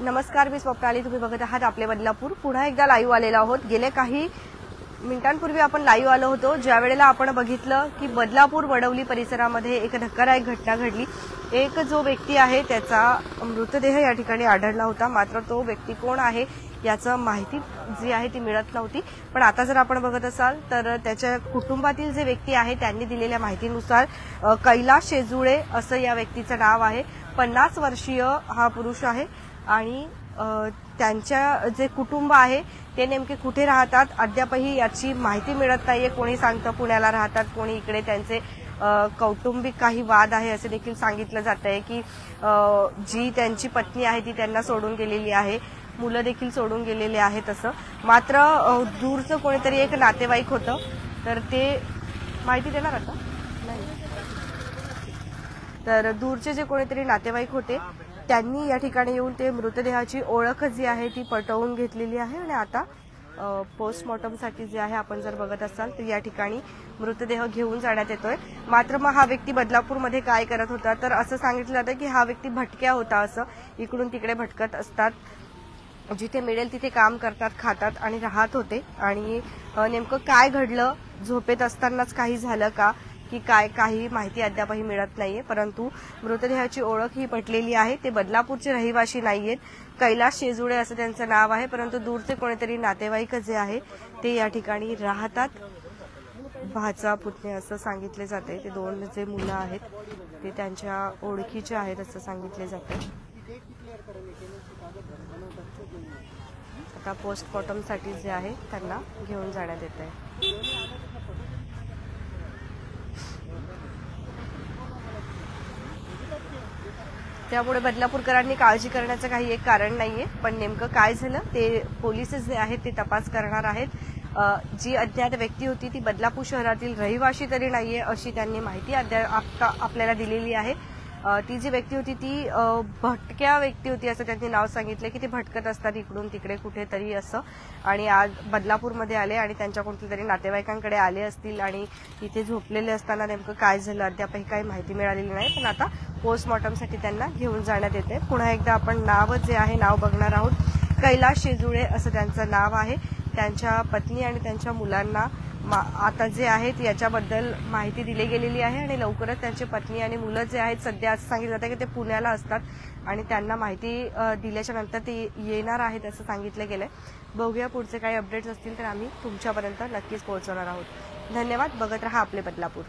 नमस्कार, मी स्वप्नाली. तुम्ही बघत आहात आपले बदलापूर. पुन्हा एकदा लाईव्ह आलेलो आहोत. गेले काही मिनिटांपूर्वी आपण लाईव्ह आलो होतो, ज्या वेळेला आपण बघितलं की बदलापूर वडवली परिसरामध्ये एक धक्कादायक घटना घडली. एक जो व्यक्ती आहे त्याचा मृतदेह या ठिकाणी आढळला होता. मात्र तो व्यक्ती कोण आहे याचं माहिती जी आहे ती मिळत नव्हती. पण आता जर आपण बघत असाल तर त्याच्या कुटुंबातील जे व्यक्ती आहे त्यांनी दिलेल्या माहितीनुसार कैलाश शेजुळे असं या व्यक्तीचं नाव आहे. 50 वर्षीय हा पुरुष आहे आणि त्यांच्या जे कुटुंब आहे ते नेमके कुठे राहतात अद्यापही याची माहिती मिळत नाहीये. कोणी सांगतं पुण्याला राहतात, कोणी इकडे. त्यांचे कौटुंबिक काही वाद आहे असे देखील सांगितलं जात आहे की जी त्यांची पत्नी आहे ती त्यांना सोडून गेलेली आहे, मुलं देखील सोडून गेलेले आहेत असं. मात्र दूरचं कोणीतरी एक नातेवाईक होतं, तर ते माहिती देणार आता नाही. तर दूरचे जे कोणीतरी नातेवाईक होते त्यांनी या ठिकाणी येऊन ते मृतदेहाची ओळख जी आहे ती पटवून घेतलेली आहे आणि आता पोस्टमॉर्टमसाठी जे आहे आपण जर बघत असाल तर या ठिकाणी मृतदेह घेऊन जाण्यात येतोय. मात्र मग हा व्यक्ती बदलापूरमध्ये काय करत होता, तर असं सांगितलं जातं की हा व्यक्ती भटक्या होता. असं इकडून तिकडे भटकत असतात, जिथे मिळेल तिथे काम करतात, खातात आणि राहत होते. आणि नेमकं काय घडलं, झोपेत असतानाच काही झालं का की काय, काही माहिती अद्यापही मिळत नाहीये. परंतु मृतदेहाची ओळख ही पटलेली आहे. ते बदलापूरचे रहिवासी नाहीयेत. कैलाश शेजुळे असं त्यांचं नाव आहे. परंतु दूरचे कोणीतरी नातेवाईक जे आहे ते या ठिकाणी राहतात. भाचा पुतणे असं सांगितले जाते. ते दोन जे मुलं आहेत ते त्यांच्या ओळखीचे आहेत असं सांगितले जाते. आता पोस्टमॉर्टमसाठी जे आहे त्यांना घेऊन जाण्यात येत आहे. त्यामुळे बदलापूरकरांनी काळजी करण्याचं काही एक कारण नाहीये. पण नेमकं काय झालं ते पोलीस जे आहेत ते तपास करणार आहेत. जी अज्ञात व्यक्ती होती ती बदलापूर शहरातील रहिवाशी तरी नाहीये अशी त्यांनी माहिती आपल्याला दिलेली आहे. ती जी व्यक्ती होती ती भटक्या व्यक्ती होती असं त्यांनी नाव सांगितलं की ते भटकत असतात इकडून तिकडे कुठेतरी असं. आणि आज बदलापूरमध्ये आले आणि त्यांच्या कोणत्या तरी नातेवाईकांकडे आले असतील आणि इथे झोपलेले असताना नेमकं काय झालं अद्यापही काही माहिती मिळालेली नाही. पण आता पोस्टमॉर्टमसाठी त्यांना घेऊन जाण्यात येते. पुन्हा एकदा आपण नाव जे आहे नाव बघणार आहोत. कैलाश शेजुळे असं त्यांचं नाव आहे. त्यांच्या पत्नी आणि त्यांच्या मुलांना आता जे आहेत याच्याबद्दल माहिती दिली गेलेली आहे आणि लवकरच त्यांची पत्नी आणि मुलं जे आहेत सध्या असं सांगितलं जातं की ते पुण्याला असतात आणि त्यांना माहिती दिल्याच्या नंतर ते येणार आहेत असं सांगितलं गेलंय. बघूया पुढचे काही अपडेट्स असतील तर आम्ही तुमच्यापर्यंत नक्कीच पोहोचवणार आहोत. धन्यवाद. बघत रहा आपले बदलापूर.